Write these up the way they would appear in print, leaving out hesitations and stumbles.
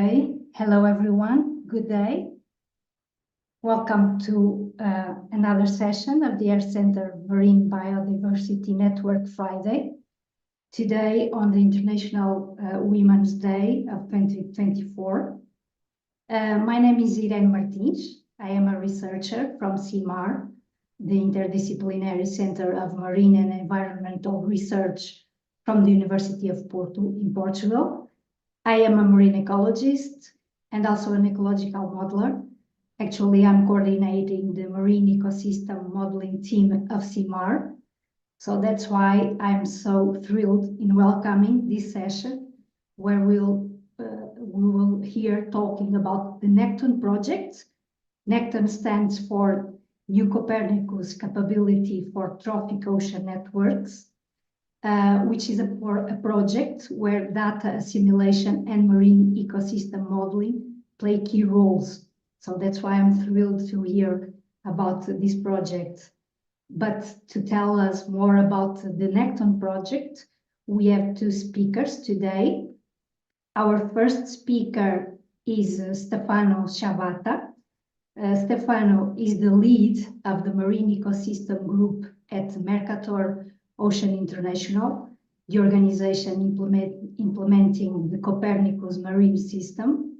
Okay, hello everyone, good day. Welcome to another session of the Earth Center Marine Biodiversity Network Friday. Today on the International Women's Day of 2024. My name is Irene Martins. I am a researcher from CIIMAR, the Interdisciplinary Center of Marine and Environmental Research from the University of Porto in Portugal. I am a marine ecologist and also an ecological modeler. Actually, I'm coordinating the marine ecosystem modeling team of CIIMAR. So that's why I'm so thrilled in welcoming this session, where we will hear talking about the NECCTON project. NECCTON stands for New Copernicus Capability for Trophic Ocean Networks, which is a project where data assimilation and marine ecosystem modeling play key roles. So that's why I'm thrilled to hear about this project. But to tell us more about the NECCTON project, we have two speakers today. Our first speaker is Stefano Ciavatta. Stefano is the lead of the Marine Ecosystem Group at Mercator Ocean International, the organization implementing the Copernicus Marine System.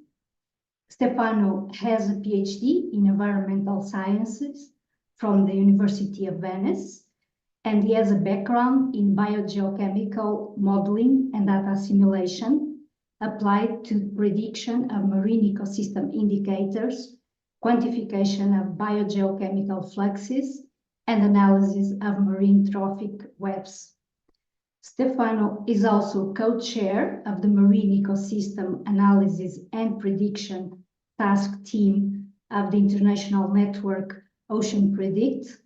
Stefano has a PhD in environmental sciences from the University of Venice, and he has a background in biogeochemical modeling and data assimilation applied to prediction of marine ecosystem indicators, quantification of biogeochemical fluxes, and analysis of marine trophic webs. Stefano is also co-chair of the Marine Ecosystem Analysis and Prediction Task Team of the international network Ocean Predict,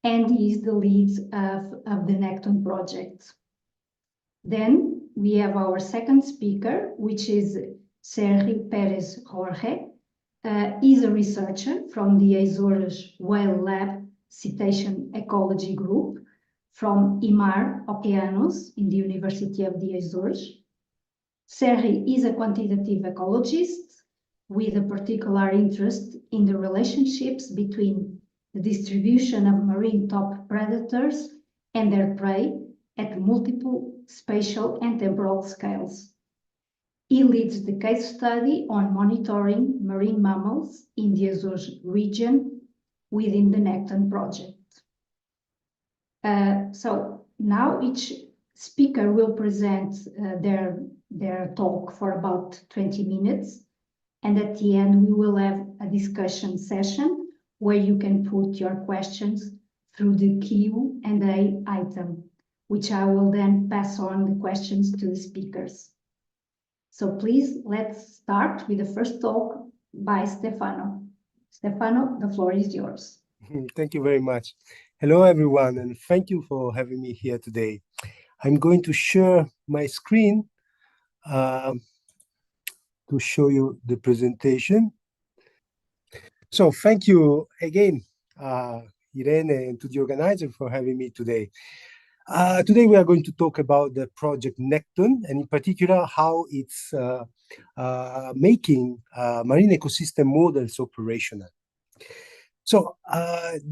and he is the lead of the NECCTON project. Then we have our second speaker, which is Sergi Pérez-Jorge. He's a researcher from the Azores Whale Lab Cetacean Ecology Group from IMAR, OKEANOS in the University of the Azores. Sergi is a quantitative ecologist with a particular interest in the relationships between the distribution of marine top predators and their prey at multiple spatial and temporal scales. He leads the case study on monitoring marine mammals in the Azores region within the NECCTON project. So now each speaker will present their talk for about 20 minutes. And at the end, we will have a discussion session where you can put your questions through the Q&A item, which I will then pass on the questions to the speakers. So please, let's start with the first talk by Stefano. Stefano, the floor is yours. Thank you very much. Hello, everyone, and thank you for having me here today. I'm going to share my screen to show you the presentation. So thank you again, Irene, and to the organizer for having me today. Today we are going to talk about the project NECCTON, and in particular how it's making marine ecosystem models operational. So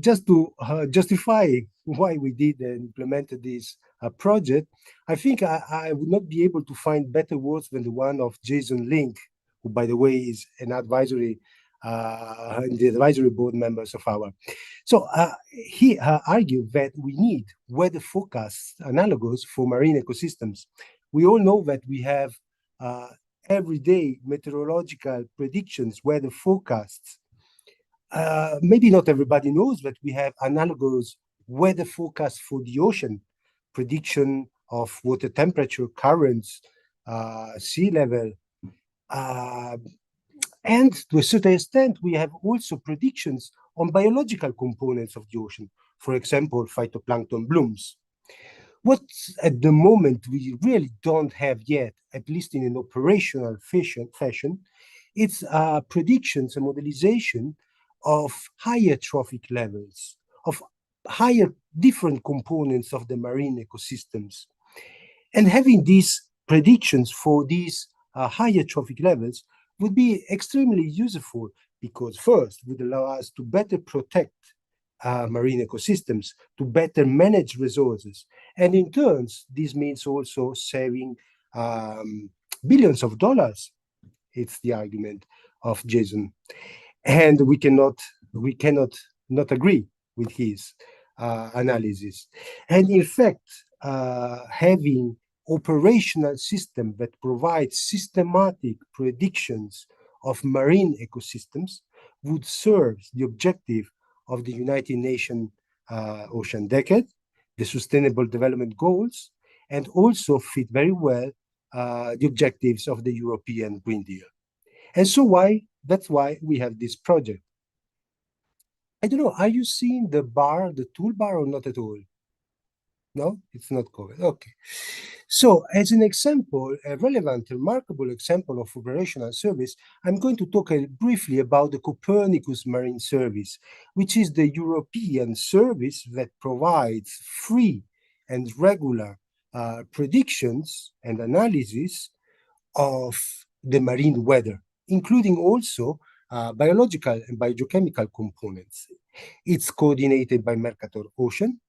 just to justify why we did and implemented this project, I think I would not be able to find better words than the one of Jason Link, who, by the way, is an advisory, the advisory board members of our. So he argued that we need weather forecasts analogous for marine ecosystems. We all know that we have everyday meteorological predictions, weather forecasts. Maybe not everybody knows that we have analogous weather forecasts for the ocean, prediction of water temperature, currents, sea level. And to a certain extent, we have also predictions on biological components of the ocean, for example, phytoplankton blooms. What at the moment we really don't have yet, at least in an operational fashion, it's predictions and modelization of higher trophic levels, of higher different components of the marine ecosystems. And having these predictions for these higher trophic levels would be extremely useful because first, would allow us to better protect marine ecosystems, to better manage resources. And in turn, this means also saving billions of dollars. It's the argument of Jason. And we cannot not agree with his analysis. And in fact, having operational system that provides systematic predictions of marine ecosystems would serve the objective of the United Nations Ocean Decade, the Sustainable Development Goals, and also fit very well the objectives of the European Green Deal. And so that's why we have this project. I don't know, are you seeing the bar, the toolbar, or not at all? No, it's not covered. Okay. So as an example, a relevant, remarkable example of operational service, I'm going to talk briefly about the Copernicus Marine Service, which is the European service that provides free and regular predictions and analysis of the marine weather, including also biological and biochemical components. It's coordinated by Mercator Ocean,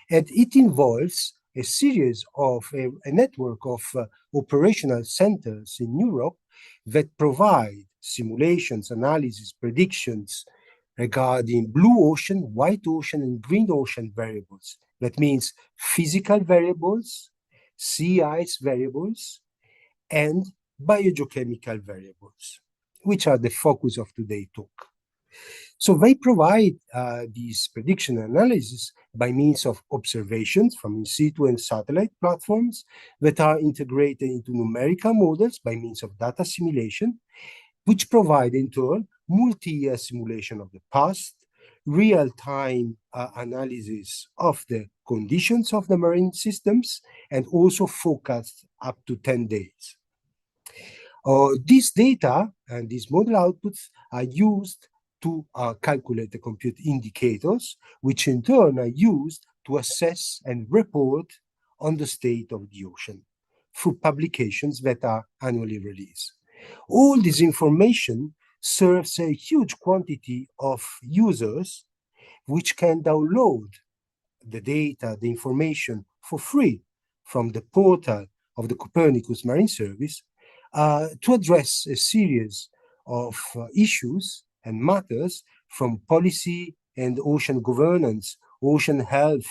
and it involves a series of a network of operational centers in Europe that provide simulations, analysis, predictions regarding blue ocean, white ocean, and green ocean variables. That means physical variables, sea ice variables, and biogeochemical variables, which are the focus of today's talk. So they provide these prediction analysis by means of observations from in situ and satellite platforms that are integrated into numerical models by means of data simulation, which provide in turn multi-year simulation of the past, real-time analysis of the conditions of the marine systems, and also forecasts up to 10 days. These data and these model outputs are used to calculate the compute indicators, which in turn are used to assess and report on the state of the ocean through publications that are annually released. All this information serves a huge quantity of users which can download the data, the information for free from the portal of the Copernicus Marine Service to address a series of issues and matters from policy and ocean governance, ocean health,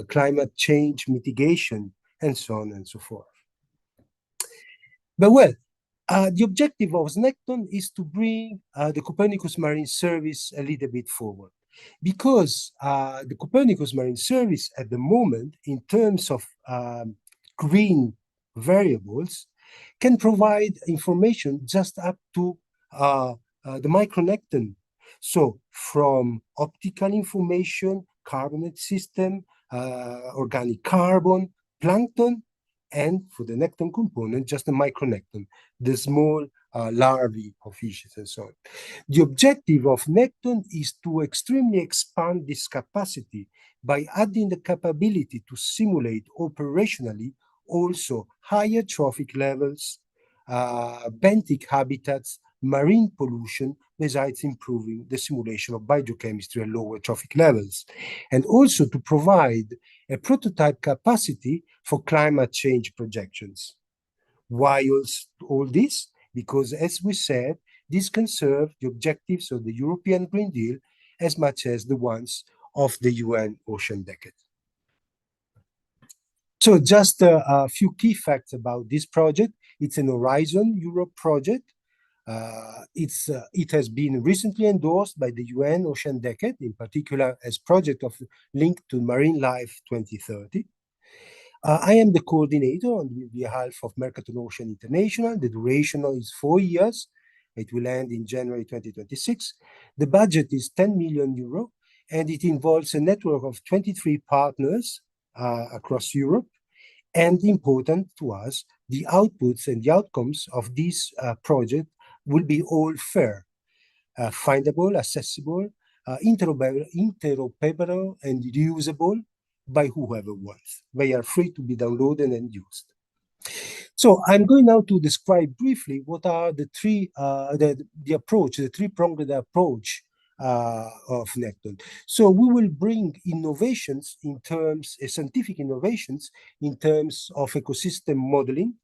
climate change mitigation, and so on and so forth. But well, the objective of NECCTON is to bring the Copernicus Marine Service a little bit forward, because the Copernicus Marine Service at the moment, in terms of green variables, can provide information just up to the micro-NECCTON. So from optical information, carbonate system, organic carbon, plankton, and for the NECCTON component, just the micro-NECCTON, the small larvae of fishes and so on. The objective of NECCTON is to extremely expand this capacity by adding the capability to simulate operationally also higher trophic levels, benthic habitats, marine pollution, besides improving the simulation of biogeochemistry at lower trophic levels, and also to provide a prototype capacity for climate change projections. Why all this? Because, as we said, this can serve the objectives of the European Green Deal as much as the ones of the UN Ocean Decade. So just a few key facts about this project. It's an Horizon Europe project. It has been recently endorsed by the UN Ocean Decade, in particular as project of linked to Marine Life 2030. I am the coordinator on behalf of Mercator Ocean International. The duration is 4 years. It will end in January 2026. The budget is 10 million euro, and it involves a network of 23 partners across Europe. And important to us, the outputs and the outcomes of this project will be all fair, findable, accessible, interoperable, and reusable by whoever wants. They are free to be downloaded and used. So I'm going now to describe briefly what are the three, the three-pronged approach of NECCTON. So we will bring innovations in terms, scientific innovations in terms of ecosystem modeling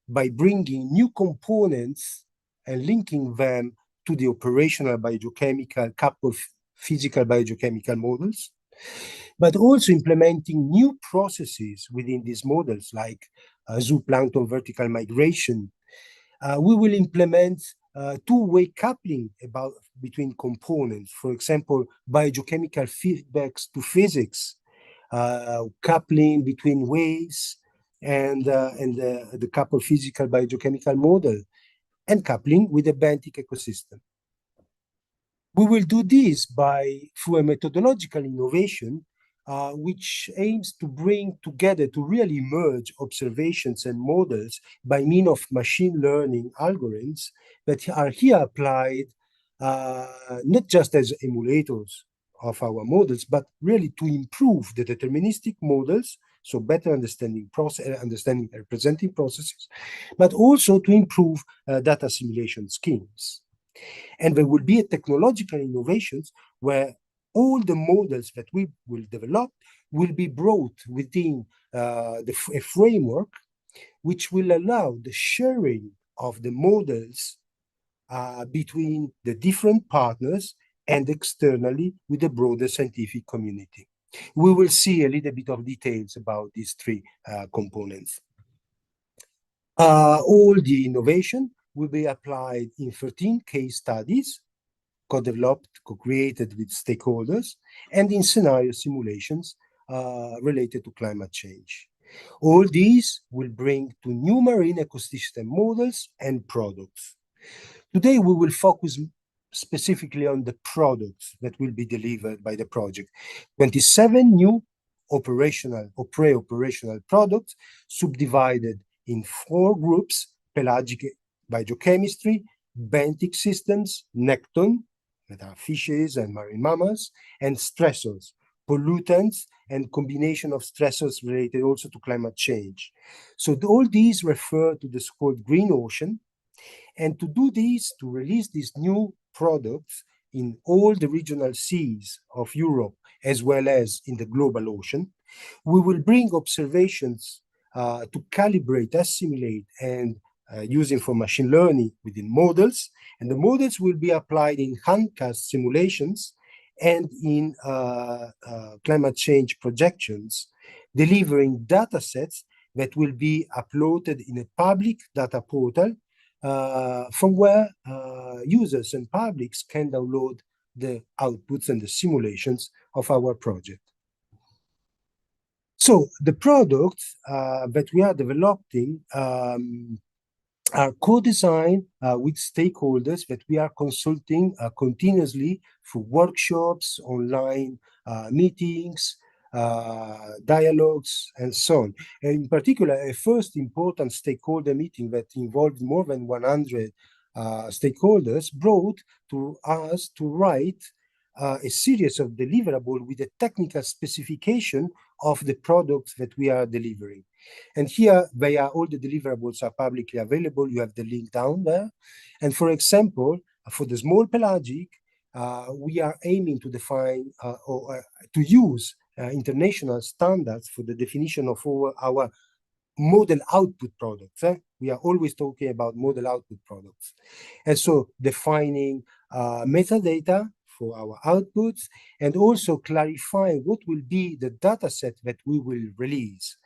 by bringing new components and linking them to the operational biogeochemical, couple of physical biogeochemical models, but also implementing new processes within these models like zooplankton vertical migration. We will implement two-way coupling between components, for example, biogeochemical feedbacks to physics, coupling between waves and the coupled physical biogeochemical model, and coupling with the benthic ecosystem. We will do this through a methodological innovation which aims to bring together, to really merge observations and models by means of machine learning algorithms that are here applied not just as emulators of our models, but really to improve the deterministic models, so better understanding representing processes, but also to improve data assimilation schemes. And there will be technological innovations where all the models that we will develop will be brought within a framework which will allow the sharing of the models between the different partners and externally with the broader scientific community. We will see a little bit of details about these three components. All the innovation will be applied in 13 case studies, co-developed, co-created with stakeholders, and in scenario simulations related to climate change. All these will bring to new marine ecosystem models and products. Today, we will focus specifically on the products that will be delivered by the project. 27 new operational or pre-operational products subdivided in 4 groups: pelagic biogeochemistry, benthic systems, NECCTON, that are fishes and marine mammals, and stressors, pollutants, and combination of stressors related also to climate change. So all these refer to the so-called green ocean. And to do this, to release these new products in all the regional seas of Europe, as well as in the global ocean, we will bring observations to calibrate, assimilate, and using for machine learning within models. And the models will be applied in handcast simulations and in climate change projections, delivering data sets that will be uploaded in a public data portal from where users and publics can download the outputs and the simulations of our project. So the products that we are developing are co-designed with stakeholders that we are consulting continuously through workshops, online meetings, dialogues, and so on. And in particular, a first important stakeholder meeting that involved more than 100 stakeholders brought to us to write a series of deliverables with a technical specification of the products that we are delivering. And here, all the deliverables are publicly available. You have the link down there. And for example, for the small pelagic, we are aiming to define or to use international standards for the definition of our model output products. We are always talking about model output products. And so defining metadata for our outputs and also clarifying what will be the data set that we will release.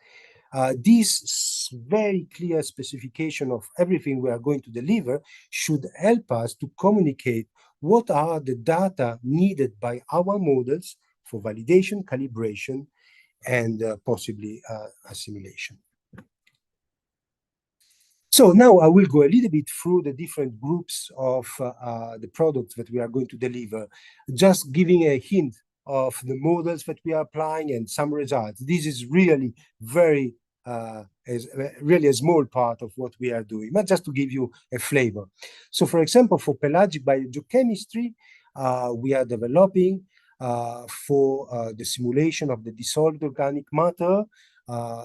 This very clear specification of everything we are going to deliver should help us to communicate what are the data needed by our models for validation, calibration, and possibly assimilation. So now I will go a little bit through the different groups of the products that we are going to deliver, just giving a hint of the models that we are applying and some results. This is really really a small part of what we are doing, but just to give you a flavor. So for example, for pelagic biogeochemistry, we are developing for the simulation of the dissolved organic matter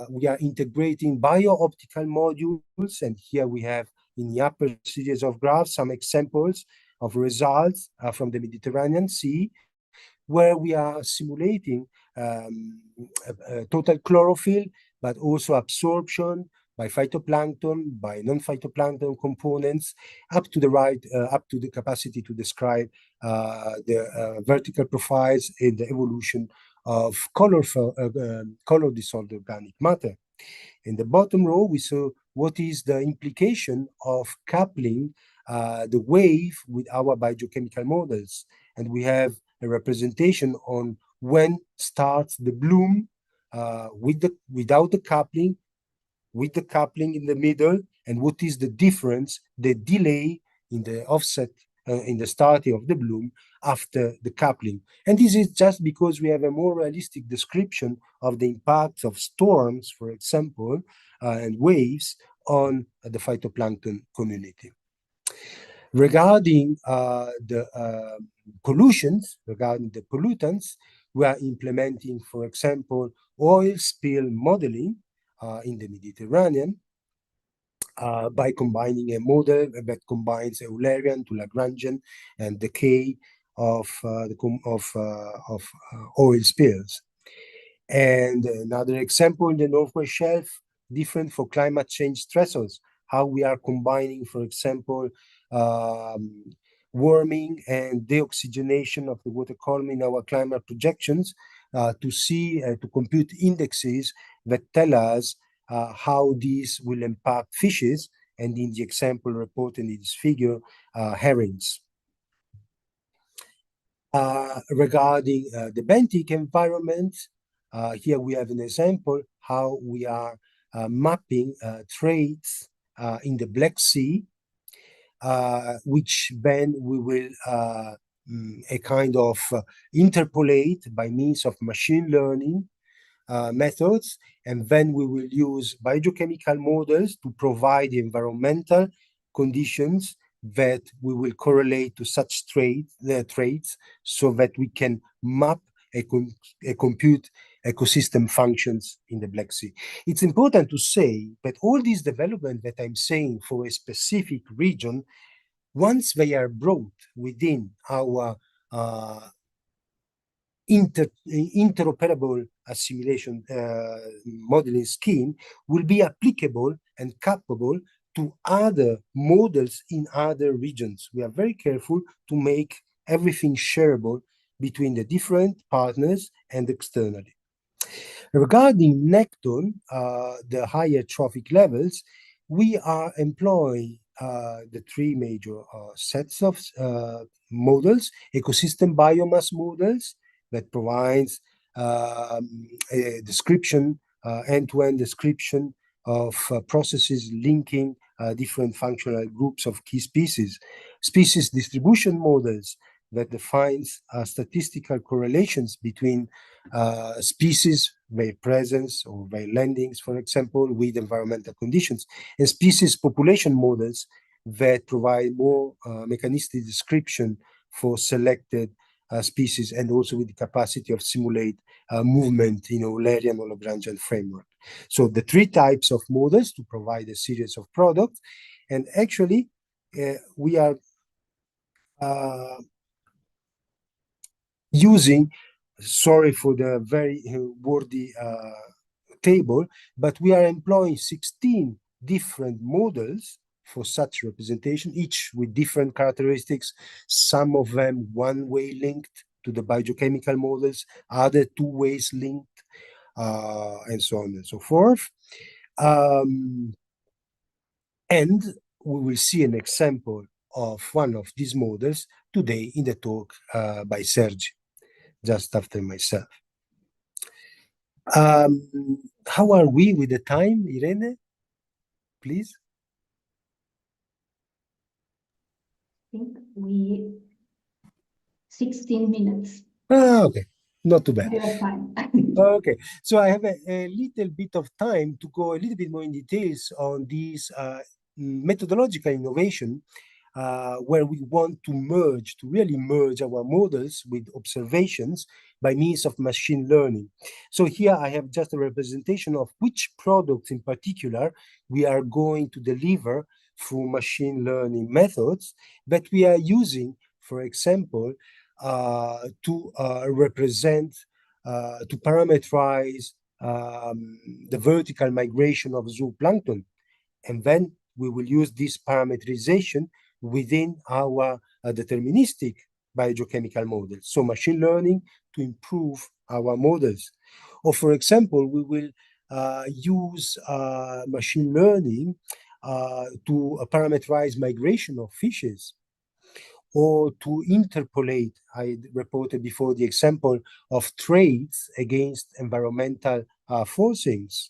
we are integrating bio-optical modules, and here we have in the upper series of graphs some examples of results from the Mediterranean Sea, where we are simulating total chlorophyll, but also absorption by phytoplankton, by non-phytoplankton components, up to the capacity to describe the vertical profiles in the evolution of color dissolved organic matter. In the bottom row, we saw what is the implication of coupling the wave with our biogeochemical models. And we have a representation on when starts the bloom without the coupling, with the coupling in the middle, and what is the difference, the delay in the offset in the starting of the bloom after the coupling. And this is just because we have a more realistic description of the impact of storms, for example, and waves on the phytoplankton community. Regarding the pollutions, regarding the pollutants, we are implementing, for example, oil spill modeling in the Mediterranean by combining a model that combines Eulerian to Lagrangian and decay of oil spills. And another example in the Northwest Shelf, different for climate change stressors, how we are combining, for example, warming and deoxygenation of the water column in our climate projections to compute indexes that tell us how these will impact fishes, and in the example reported in this figure, herrings. Regarding the benthic environment, here we have an example how we are mapping traits in the Black Sea, which then we will a kind of interpolate by means of machine learning methods, and then we will use biogeochemical models to provide the environmental conditions that we will correlate to such traits so that we can map a compute ecosystem functions in the Black Sea. It's important to say that all these development that I'm saying for a specific region, once they are brought within our interoperable assimilation modeling scheme, will be applicable and capable to other models in other regions. We are very careful to make everything shareable between the different partners and externally. Regarding NECCTON, the higher trophic levels, we are employing the three major sets of models: ecosystem biomass models that provides a description, end-to-end description of processes linking different functional groups of key species. Species distribution models that defines statistical correlations between species, their presence or their landings, for example, with environmental conditions, and species population models that provide more mechanistic description for selected species, and also with the capacity of simulate movement in Eulerian or Lagrangian framework. So the three types of models to provide a series of products, and actually we are using, sorry for the very wordy table, but we are employing 16 different models for such representation, each with different characteristics, some of them one-way linked to the biogeochemical models, other two ways linked, and so on and so forth. And we will see an example of one of these models today in the talk by Sergi, just after myself. How are we with the time, Irene? Please. I think we 16 minutes. Okay, not too bad. Fine. Okay, so I have a little bit of time to go a little bit more in details on these methodological innovation where we want to really merge our models with observations by means of machine learning. So here I have just a representation of which products in particular we are going to deliver through machine learning methods that we are using, for example, to represent, to parameterize the vertical migration of zooplankton. And then we will use this parameterization within our deterministic biogeochemical models. So machine learning to improve our models. Or for example, we will use machine learning to parameterize migration of fishes, or to interpolate. I reported before the example of trades against environmental forcings.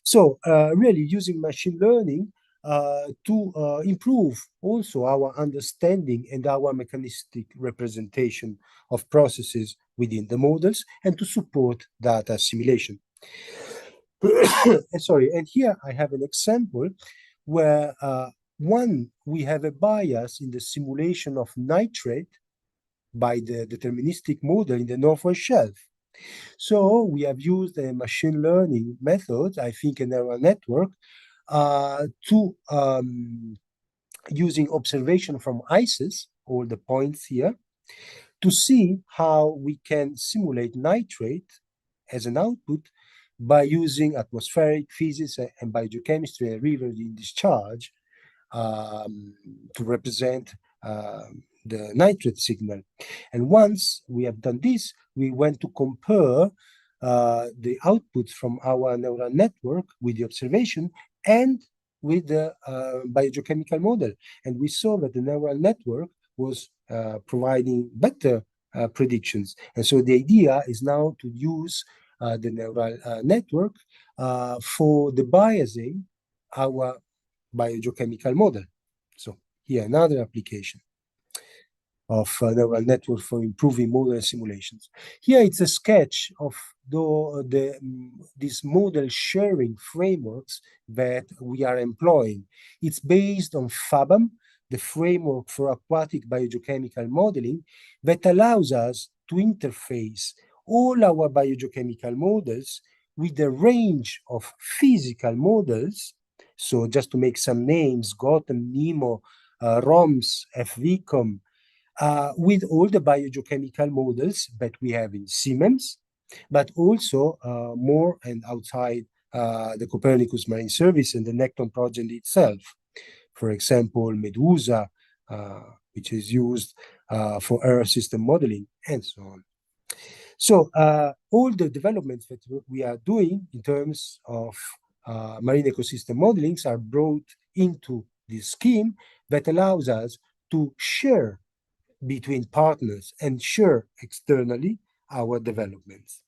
So really using machine learning to improve also our understanding and our mechanistic representation of processes within the models, and to support data assimilation. Sorry, and here I have an example where we have a bias in the simulation of nitrate by the deterministic model in the Northwest Shelf. So we have used a machine learning method, I think a neural network, to using observation from ICES, all the points here, to see how we can simulate nitrate as an output by using atmospheric physics and biogeochemistry and river discharge to represent the nitrate signal. And once we have done this, we went to compare the outputs from our neural network with the observation and with the biogeochemical model. And we saw that the neural network was providing better predictions. And so the idea is now to use the neural network for the biasing our biogeochemical model. So here another application of neural network for improving model simulations. Here it's a sketch of these model sharing frameworks that we are employing. It's based on FABAM, the framework for aquatic biogeochemical modeling, that allows us to interface all our biogeochemical models with a range of physical models. So just to make some names, GOTEM, NEMO, ROMS, FVCOM, with all the biogeochemical models that we have in Siemens, but also more and outside the Copernicus Marine Service and the NECCTON project itself. For example, Medusa, which is used for Earth system modeling, and so on. So all the developments that we are doing in terms of marine ecosystem modelings are brought into this scheme that allows us to share between partners and share externally our developments,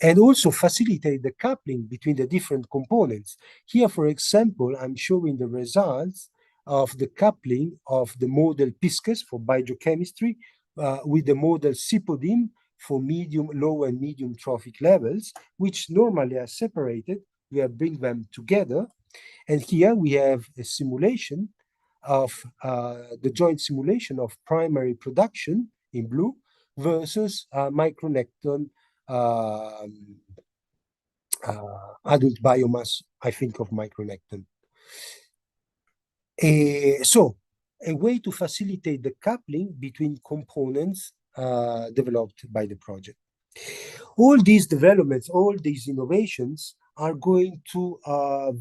and also facilitate the coupling between the different components. Here, for example, I'm showing the results of the coupling of the model PISCUS for biogeochemistry with the model SEAPODYM for medium, low, and medium trophic levels, which normally are separated. We bring them together. And here we have a simulation of the joint simulation of primary production in blue versus micronecton adult biomass, I think of micronecton. So a way to facilitate the coupling between components developed by the project. All these developments, all these innovations are going to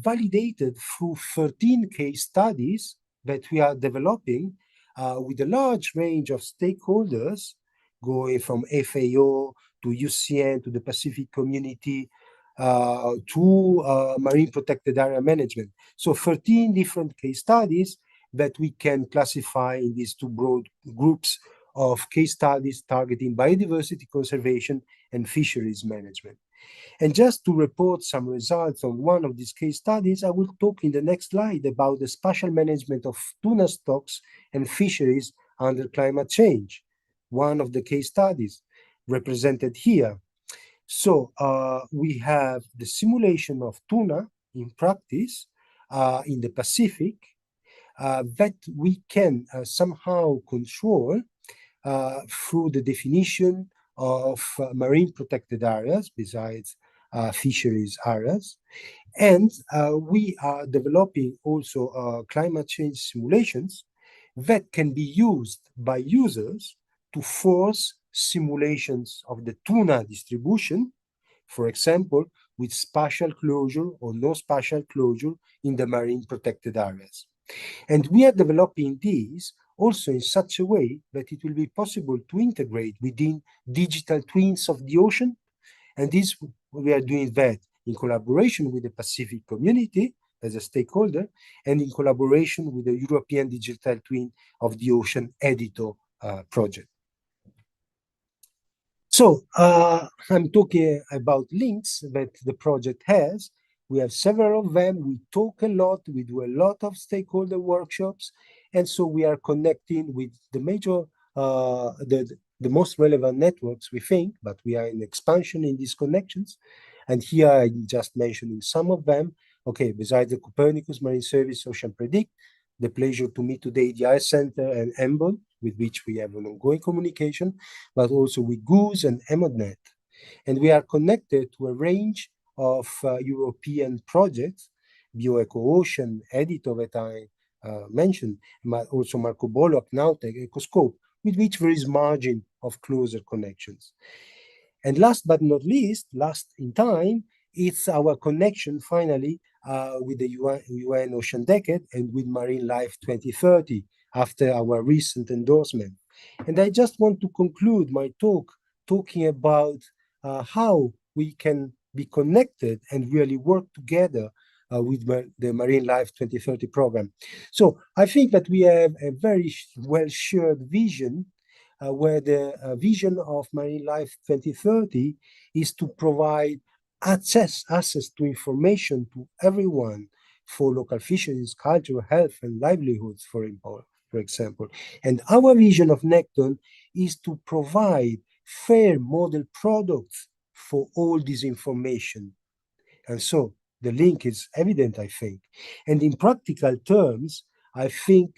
validated through 13 case studies that we are developing with a large range of stakeholders, going from FAO to UCN to the Pacific community to marine protected area management. So 13 different case studies that we can classify in these two broad groups of case studies targeting biodiversity conservation and fisheries management. And just to report some results on one of these case studies, I will talk in the next slide about the spatial management of tuna stocks and fisheries under climate change, one of the case studies represented here. So we have the simulation of tuna in practice in the Pacific that we can somehow control through the definition of marine protected areas besides fisheries areas. And we are developing also climate change simulations that can be used by users to force simulations of the tuna distribution, for example, with spatial closure or no spatial closure in the marine protected areas. And we are developing these also in such a way that it will be possible to integrate within digital twins of the ocean. And this, we are doing that in collaboration with the Pacific community as a stakeholder and in collaboration with the European Digital Twin of the Ocean Editor project. So I'm talking about links that the project has. We have several of them. We talk a lot. We do a lot of stakeholder workshops. And so we are connecting with the major, the most relevant networks, we think, but we are in expansion in these connections. And here I'm just mentioning some of them. Okay, besides the Copernicus Marine Service, Ocean Predict, the pleasure to meet today the Ice Center and EMBON, with which we have an ongoing communication, but also with GOOS and EMODNet. And we are connected to a range of European projects, Bioeco Ocean, Editor that I mentioned, but also Marco Polo, Nautec, Ecoscope, with which there is margin of closer connections. And last but not least, last in time, it's our connection finally with the UN Ocean Decade and with Marine Life 2030 after our recent endorsement. And I just want to conclude my talk talking about how we can be connected and really work together with the Marine Life 2030 program. So I think that we have a very well-shared vision where the vision of Marine Life 2030 is to provide access to information to everyone for local fisheries, culture, health, and livelihoods, for example. And our vision of NECCTON is to provide fair model products for all this information. And so the link is evident, I think. And in practical terms, I think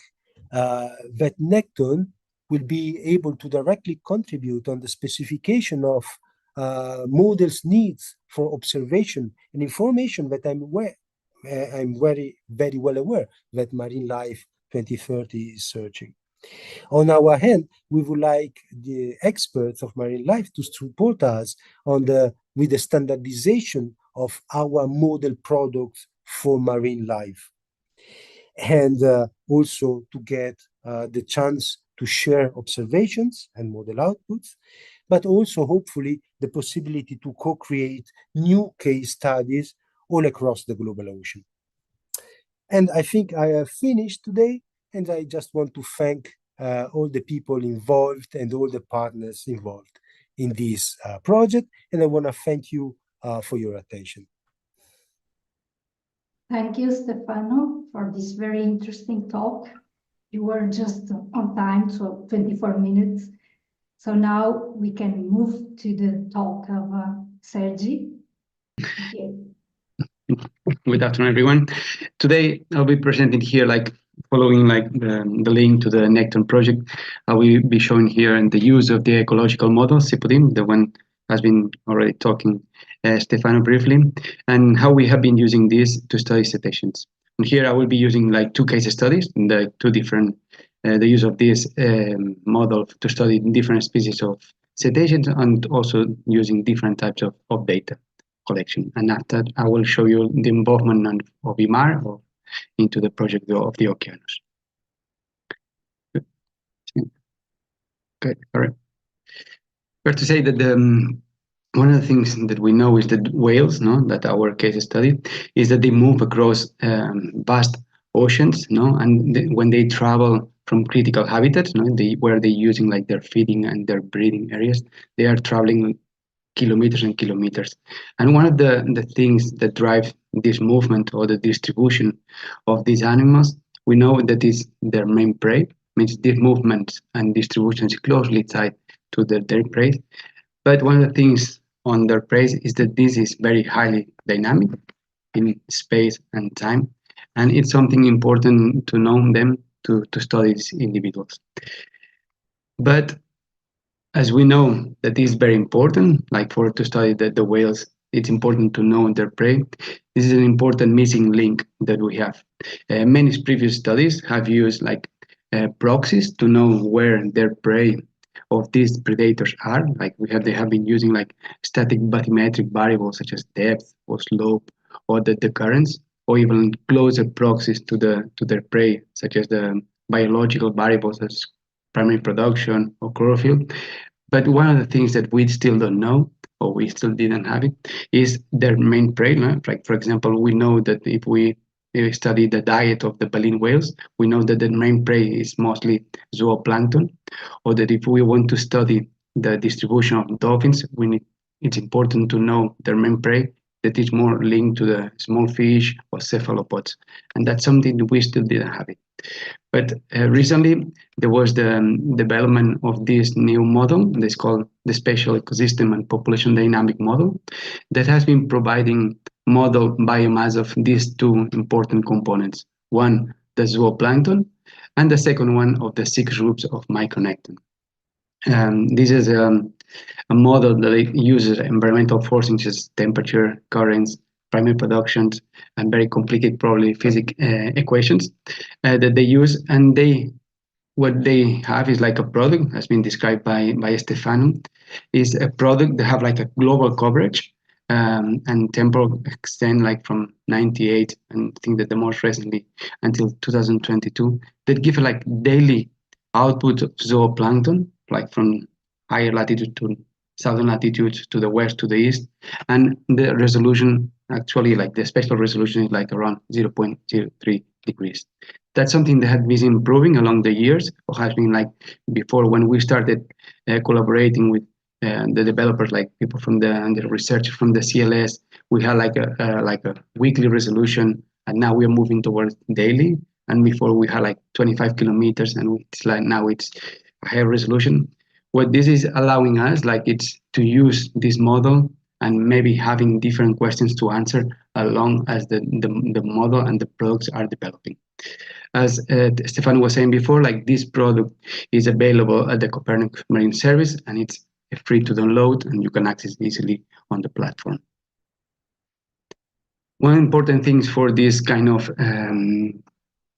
that NECCTON will be able to directly contribute on the specification of models needs for observation and information that I'm very well aware that Marine Life 2030 is searching. On our hand, we would like the experts of Marine Life to support us with the standardization of our model products for marine life. And also to get the chance to share observations and model outputs, but also hopefully the possibility to co-create new case studies all across the global ocean. And I think I have finished today, and I just want to thank all the people involved and all the partners involved in this project. And I want to thank you for your attention. Thank you, Stefano, for this very interesting talk. You were just on time, so 24 minutes. So now we can move to the talk of Sergi. Okay. Good afternoon, everyone. Today I'll be presenting here, following the link to the NECCTON project. I will be showing here in the use of the ecological model, SEAPODYM, the one has been already talking Stefano briefly, and how we have been using this to study cetaceans. And here I will be using two case studies, the use of this model to study different species of cetaceans and also using different types of data collection. And after I will show you the involvement of IMAR into the project of the OKEANOS. Okay, all right. Fair to say that one of the things that we know is that whales, that our case study, is that they move across vast oceans, and when they travel from critical habitats, where they're using their feeding and their breeding areas, they are traveling kilometers and kilometers. And one of the things that drive this movement or the distribution of these animals, we know that is their main prey, means this movement and distribution is closely tied to their prey. But one of the things on their prey is that this is very highly dynamic in space and time. And it's something important to know them, to study these individuals. But as we know that is very important, like to study the whales, it's important to know their prey. This is an important missing link that we have. Many previous studies have used like proxies to know where their prey of these predators are. Like they have been using like static bathymetric variables such as depth or slope or the currents, or even closer proxies to their prey, such as the biological variables such as primary production or chlorophyll. But one of the things that we still don't know, or we still didn't have it, is their main prey. Like, for example, we know that if we study the diet of the baleen whales, we know that the main prey is mostly zooplankton, or that if we want to study the distribution of dolphins, it's important to know their main prey that is more linked to the small fish or cephalopods. And that's something that we still didn't have it. But recently, there was the development of this new model that's called the Spatial Ecosystem and Population Dynamic Model that has been providing model biomass of these two important components. One, the zooplankton, and the second one of the 6 groups of micronecton. This is a model that uses environmental forces such as temperature, currents, primary productions, and very complicated probably physics equations that they use. And what they have is like a product, has been described by Stefano, is a product that have like a global coverage and temporal extent like from 98, and I think that the most recently until 2022, that give like daily output of zooplankton, like from higher latitude to southern latitudes to the west to the east, and the resolution actually like the spatial resolution is like around 0.03 degrees. That's something that has been improving along the years, or has been like before when we started collaborating with the developers, like people from the researchers from the CLS. We had like a weekly resolution, and now we are moving towards daily. And before we had like 25 kilometers, and it's like now it's a higher resolution. What this is allowing us, like, it's to use this model and maybe having different questions to answer along as the model and the products are developing. As Stefano was saying before, like this product is available at the Copernicus Marine Service, and it's free to download, and you can access it easily on the platform. One important thing for this kind of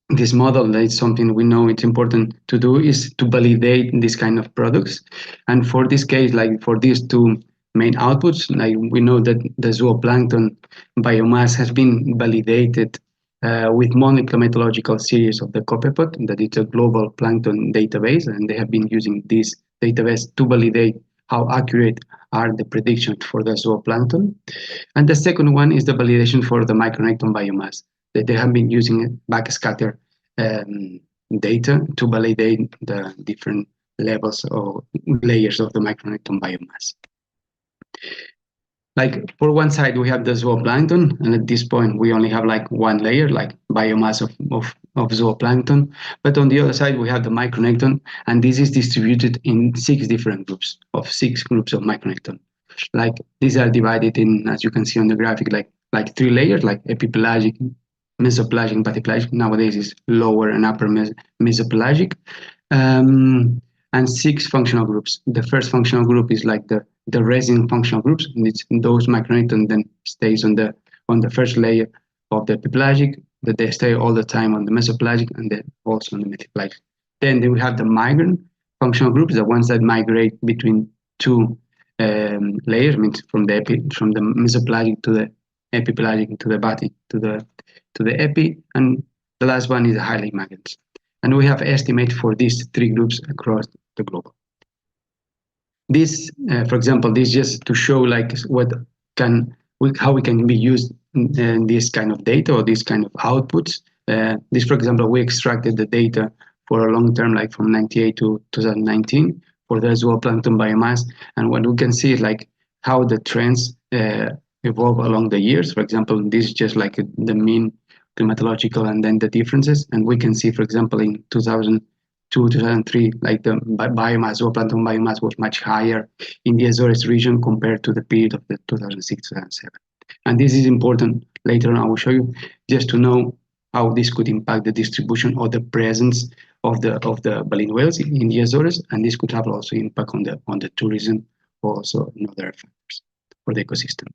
this model, that is something we know it's important to do, is to validate this kind of products. And for this case, like for these two main outputs, like we know that the zooplankton biomass has been validated with molecular methodological series of the COPEPOD, that it's a global plankton database, and they have been using this database to validate how accurate are the predictions for the zooplankton. And the second one is the validation for the micronecton biomass, that they have been using backscatter data to validate the different levels or layers of the micronecton biomass. Like for one side, we have the zooplankton, and at this point, we only have like one layer, like biomass of zooplankton. But on the other side, we have the micronecton, and this is distributed in 6 different groups of micronecton. Like these are divided in, as you can see on the graphic, like 3 layers, like epipelagic, mesopelagic, and bathypelagic. Nowadays is lower and upper mesopelagic, and 6 functional groups. The first functional group is like the resin functional groups, and it's those micronecton then stays on the first layer of the epipelagic, that they stay all the time on the mesopelagic, and then also on the metapelagic. Then we have the migrant functional groups, the ones that migrate between 2 layers, means from the mesopelagic to the epipelagic to the bathy to the epi, and the last one is the highly migrants. And we have estimate for these 3 groups across the globe. This, for example, this just to show like how we can be used in this kind of data or this kind of outputs. This, for example, we extracted the data for a long term, like from 98 to 2019 for the zooplankton biomass. And what we can see is like how the trends evolve along the years. For example, this is just like the mean climatological and then the differences. And we can see, for example, in 2002, 2003, like the biomass, zooplankton biomass was much higher in the Azores region compared to the period of the 2006, 2007. And this is important. Later on, I will show you, just to know how this could impact the distribution or the presence of the baleen whales in the Azores, and this could have also impact on the tourism, also in other factors for the ecosystem.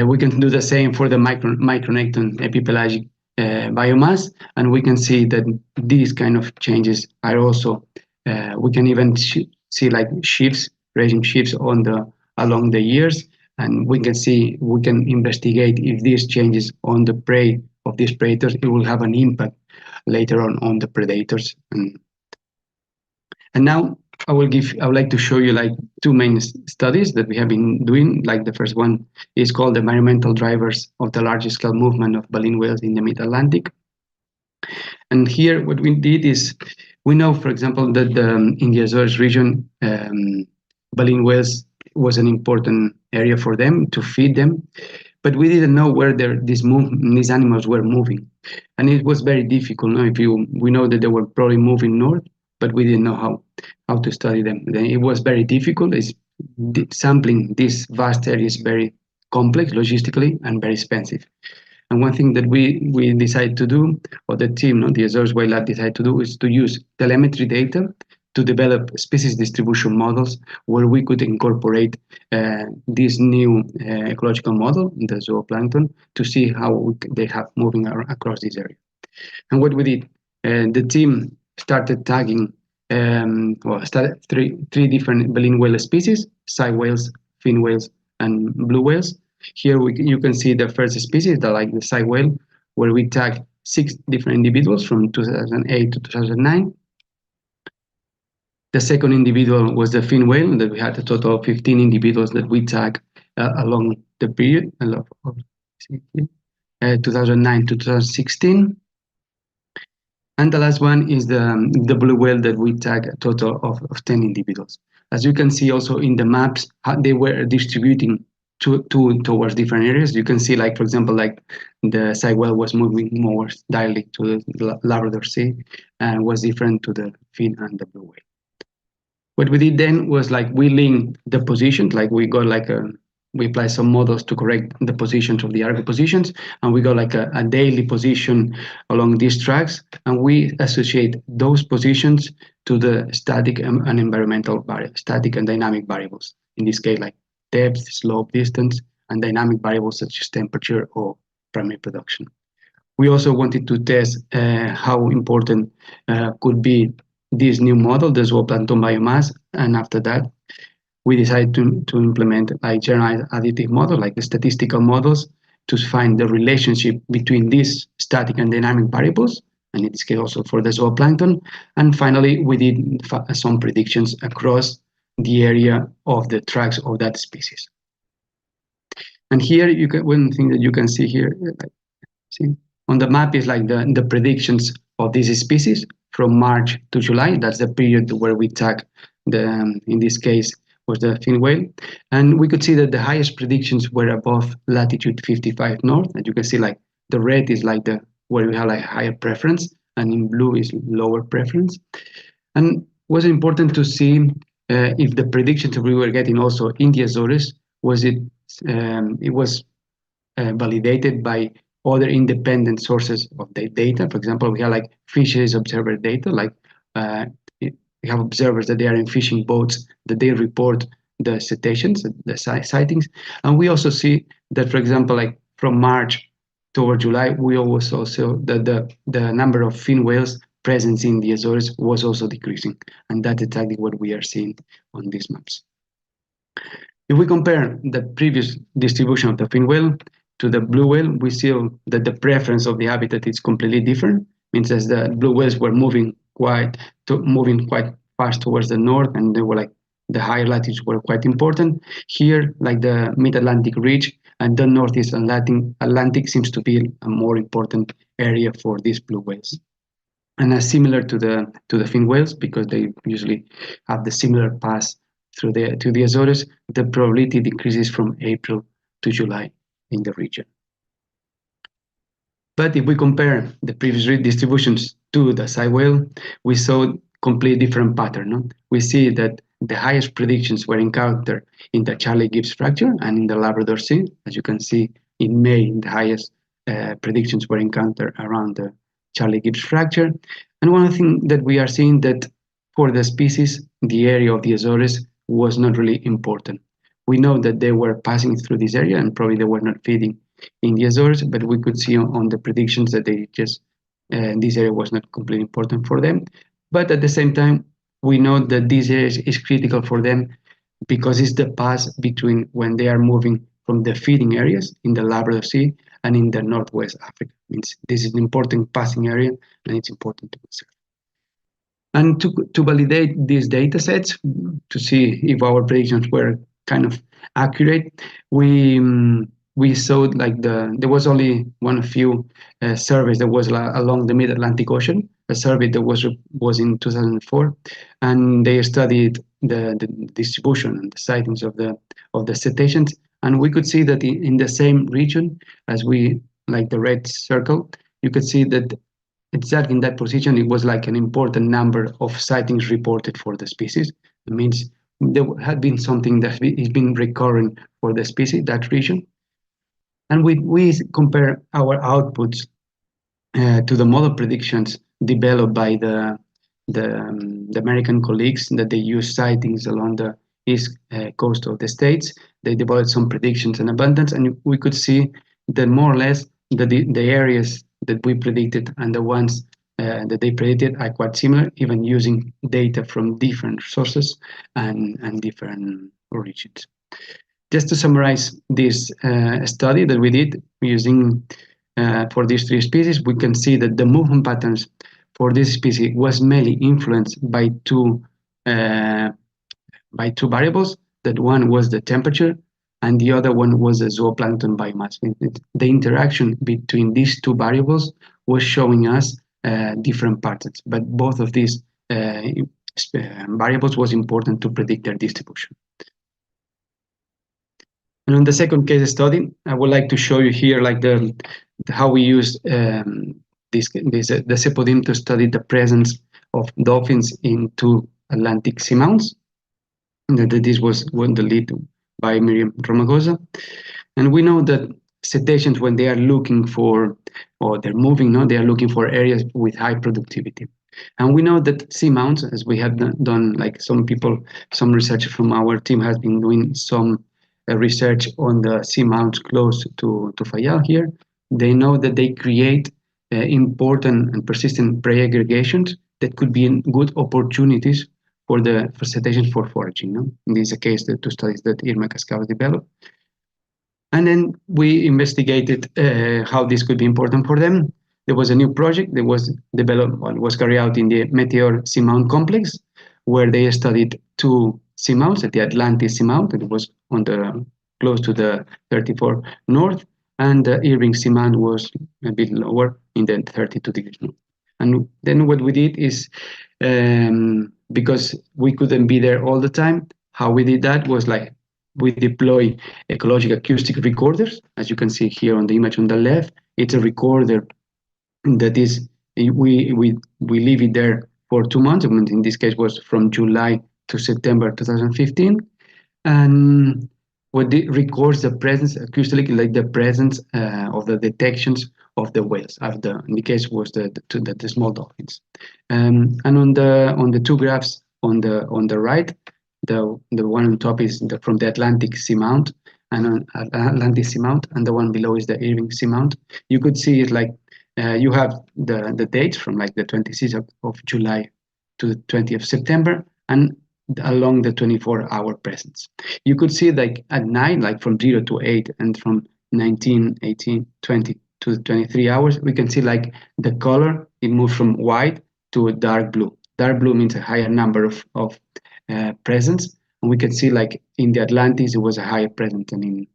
We can do the same for the micronecton epipelagic biomass, and we can see that these kind of changes are also, we can even see like shifts, regime shifts along the years, and we can investigate if these changes on the prey of these predators, it will have an impact later on the predators. And now I would like to show you like two main studies that we have been doing. Like the first one is called the environmental drivers of the large scale movement of baleen whales in the mid-Atlantic. And here what we did is, we know, for example, that in the Azores region, baleen whales was an important area for them to feed them, but we didn't know where these animals were moving. And it was very difficult. We know that they were probably moving north, but we didn't know how to study them. Then it was very difficult. Sampling this vast area is very complex logistically and very expensive. And one thing that we decided to do, or the team, the Azores Whale Lab decided to do, is to use telemetry data to develop species distribution models where we could incorporate this new ecological model, the zooplankton, to see how they have moving across this area. And what we did, the team started tagging three different baleen whale species: sei whales, fin whales, and blue whales. Here you can see the first species, like the sei whale, where we tagged 6 different individuals from 2008 to 2009. The second individual was the fin whale, that we had a total of 15 individuals that we tagged along the period of 2009 to 2016. And the last one is the blue whale that we tagged a total of 10 individuals. As you can see also in the maps, how they were distributing towards different areas. You can see, like, for example, like the sei whale was moving more directly to the Labrador Sea and was different to the fin and the blue whale. What we did then was, like, we linked the positions, like we got like we applied some models to correct the positions of the Argo positions, and we got like a daily position along these tracks, and we associate those positions to the static and environmental variables, static and dynamic variables. In this case, like depth, slope, distance, and dynamic variables such as temperature or primary production. We also wanted to test how important could be this new model, the zooplankton biomass, and after that, we decided to implement like generalized additive model, like the statistical models, to find the relationship between these static and dynamic variables, and in this case also for the zooplankton. And finally, we did some predictions across the area of the tracks of that species. And here, one thing that you can see here, see on the map, is like the predictions of this species from March to July. That's the period where we tag in this case, was the fin whale. And we could see that the highest predictions were above latitude 55 north. And you can see, like, the red is like where we have like higher preference, and in blue is lower preference. And it was important to see if the predictions that we were getting also in the Azores was validated by other independent sources of the data. For example, we have like fisheries observer data, like we have observers that they are in fishing boats, that they report the cetaceans, the sightings. And we also see that, for example, like from March toward July, we also saw that the number of fin whales present in the Azores was also decreasing. And that's exactly what we are seeing on these maps. If we compare the previous distribution of the fin whale to the blue whale, we see that the preference of the habitat is completely different. Means as the blue whales were moving quite fast towards the north, and they were like the higher latitudes were quite important. Here, like the mid-Atlantic ridge and the northeast Atlantic seems to be a more important area for these blue whales. And similar to the fin whales, because they usually have the similar path to the Azores, the probability decreases from April to July in the region. But if we compare the previous distributions to the sei whale, we saw completely different pattern. No? We see that the highest predictions were encountered in the Charlie Gibbs fracture and in the Labrador Sea. As you can see, in May, the highest predictions were encountered around the Charlie Gibbs fracture. And one thing that we are seeing that for the species, the area of the Azores was not really important. We know that they were passing through this area and probably they were not feeding in the Azores, but we could see on the predictions that they just this area was not completely important for them. But at the same time, we know that this area is critical for them because it's the pass between when they are moving from the feeding areas in the Labrador Sea and in the Northwest Africa. Means this is an important passing area and it's important to conserve. And to validate these data sets, to see if our predictions were kind of accurate, we saw like there was only one few surveys that was along the Mid-Atlantic Ocean, a survey that was in 2004, and they studied the distribution and the sightings of the cetaceans, and we could see that in the same region as we like the red circle, you could see that exactly in that position it was like an important number of sightings reported for the species. It means there had been something that has been recurring for the species, that region. And we compare our outputs to the model predictions developed by the American colleagues that they use sightings along the east coast of the States. They developed some predictions and abundance, and we could see that more or less the areas that we predicted and the ones that they predicted are quite similar, even using data from different sources and different origins. Just to summarize this study that we did using for these three species, we can see that the movement patterns for this species was mainly influenced by two variables. That one was the temperature, and the other one was the zooplankton biomass. The interaction between these two variables was showing us different patterns, but both of these variables was important to predict their distribution. And on the second case study, I would like to show you here like how we use the SEAPODYM to study the presence of dolphins in two Atlantic seamounts. This was one the lead by Miriam Romagosa. And we know that cetaceans, when they are looking for, or they're moving, they are looking for areas with high productivity. And we know that seamounts, as we have done, like some research from our team has been doing some research on the seamounts close to Fayal here. They know that they create important and persistent prey aggregations that could be good opportunities for cetaceans for foraging. In this case, the two studies that Irma Cascavas developed. And then we investigated how this could be important for them. There was a new project that was developed, was carried out in the Meteor Seamount complex, where they studied two seamounts at the Atlantis seamount, that was on close to the 34 north, and the Irving seamount was a bit lower in the 32 degrees north. And then what we did is, because we couldn't be there all the time, how we did that was like we deploy ecological acoustic recorders. As you can see here on the image on the left, it's a recorder that is, we leave it there for 2 months. In this case was from July to September 2015. And what it records the presence acoustically, like the presence of the detections of the whales. In the case was the small dolphins. And on the two graphs on the right, the one on top is from the Atlantic seamount, and Atlantic seamount, and the one below is the Irving seamount. You could see it like you have the dates from like the 26th of July to the 20th of September, and along the 24-hour presence. You could see like at night, like from 0 to 8, and from 19, 18, 20 to 23 hours, we can see like the color, it moves from white to dark blue. Dark blue means a higher number of presence, and we can see like in the Atlantis, it was a higher presence than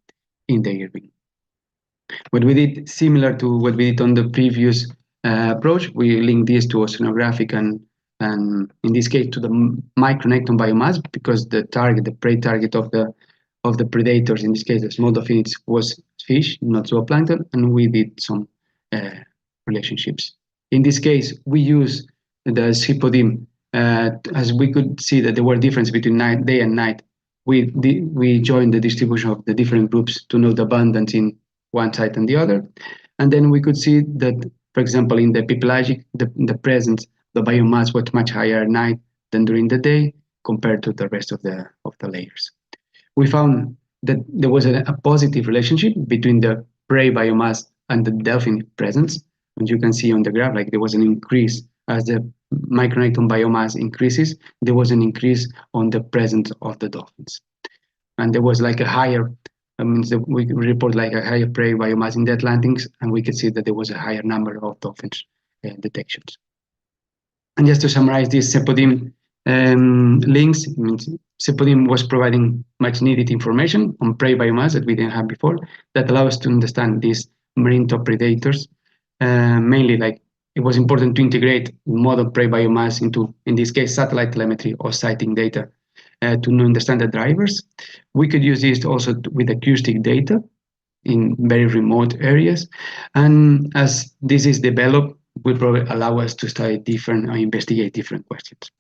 in the Irving. What we did, similar to what we did on the previous approach, we linked this to oceanographic and in this case to the micronecton biomass, because the prey target of the predators, in this case the small dolphins, was fish, not zooplankton, and we did some relationships. In this case, we use the SEAPODYM, as we could see that there were differences between day and night. We joined the distribution of the different groups to know the abundance in one side and the other. And then we could see that, for example, in the epipelagic, the presence, the biomass was much higher at night than during the day compared to the rest of the layers. We found that there was a positive relationship between the prey biomass and the delphin presence. And you can see on the graph, like there was an increase as the micronecton biomass increases, there was an increase on the presence of the dolphins. And there was like a higher, we report like a higher prey biomass in the Atlantics, and we could see that there was a higher number of dolphins detections. And just to summarize this SEAPODYM links, SEAPODYM was providing much needed information on prey biomass that we didn't have before, that allow us to understand these marine top predators. Mainly, like it was important to integrate model prey biomass into, in this case, satellite telemetry or sighting data to understand the drivers. We could use this also with acoustic data in very remote areas. And as this is developed, will probably allow us to study different or investigate different questions.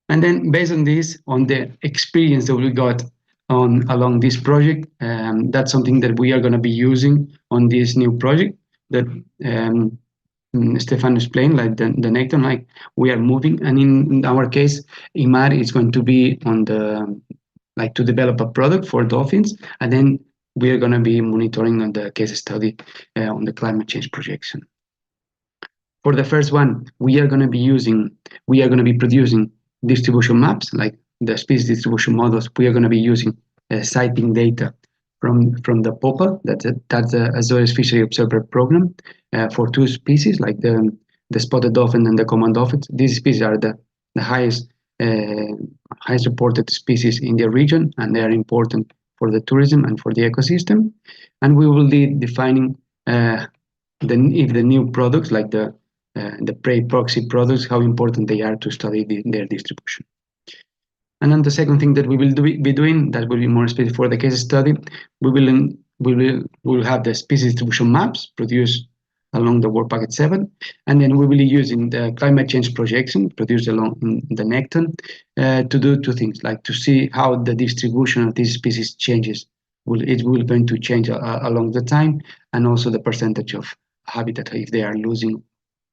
And then based on this, on the experience that we got along this project, that's something that we are going to be using on this new project that Stefano explained, like the NECCTON, like we are moving. And in our case, IMAR is going to be on the, like to develop a product for dolphins. And then we are going to be monitoring on the case study on the climate change projection. For the first one, we are going to be producing distribution maps, like the species distribution models. We are going to be using sighting data from the POPA, that's the Azores Fishery Observer Program, for two species, like the spotted dolphin and the common dolphins. These species are the highest reported species in the region, and they are important for the tourism and for the ecosystem. And we will be defining if the new products, like the prey proxy products, how important they are to study their distribution. And then the second thing that we will be doing, that will be more specific for the case study, we will have the species distribution maps produced along the World Packet 7, and then we will be using the climate change projection produced along the NECCTON to do two things, like to see how the distribution of these species changes. It will going to change along the time, and also the percentage of habitat if they are losing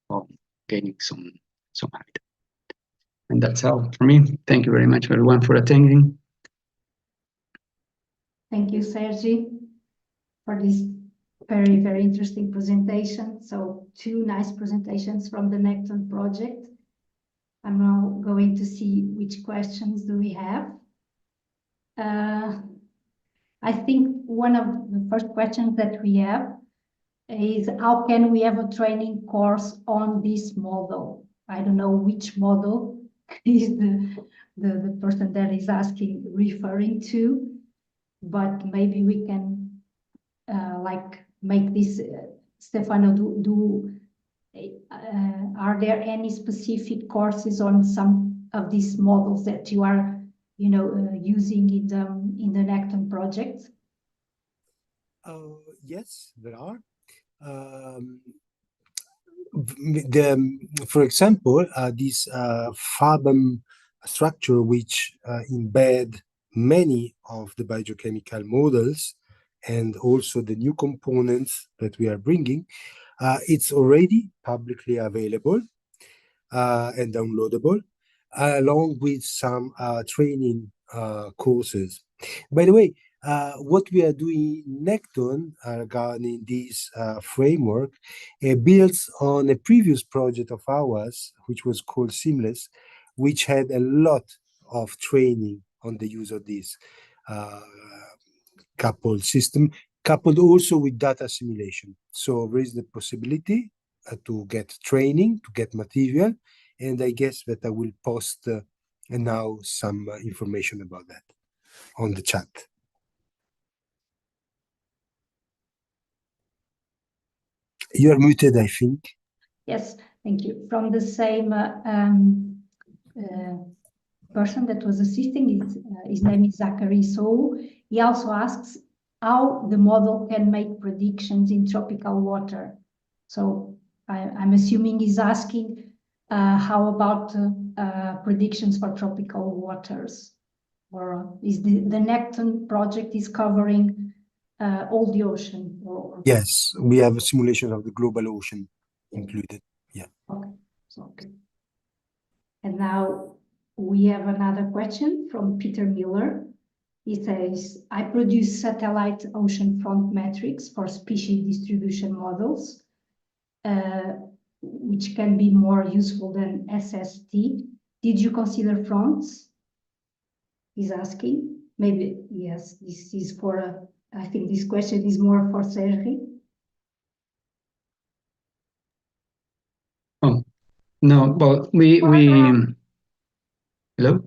or gaining some habitat. And that's all for me. Thank you very much, everyone, for attending. Thank you, Sergi, for this very, very interesting presentation. So two nice presentations from the NECCTON project. I'm now going to see which questions do we have. I think one of the first questions that we have is, how can we have a training course on this model? I don't know which model is the person that is asking referring to, but maybe we can like make this, Stefano, are there any specific courses on some of these models that you are, using in the NECCTON project? Yes, there are. For example, this fathom structure, which embed many of the biogeochemical models and also the new components that we are bringing, it's already publicly available and downloadable, along with some training courses. By the way, what we are doing in NECCTON regarding this framework builds on a previous project of ours, which was called Seamless, which had a lot of training on the use of this coupled system, coupled also with data simulation. So there is the possibility to get training, to get material, and I guess that I will post now some information about that on the chat. You are muted, I think. Yes, thank you. From the same person that was assisting, his name is Zachary. So he also asks how the model can make predictions in tropical water. So I'm assuming he's asking how about predictions for tropical waters, or is the NECCTON project is covering all the ocean? Yes, we have a simulation of the global ocean included. Yeah. Okay. Okay. And now we have another question from Peter Miller. He says, I produce satellite oceanfront metrics for species distribution models, which can be more useful than SST. Did you consider fronts? He's asking. Maybe, yes, this is for, I think this question is more for Sergi. Oh, no, well, hello?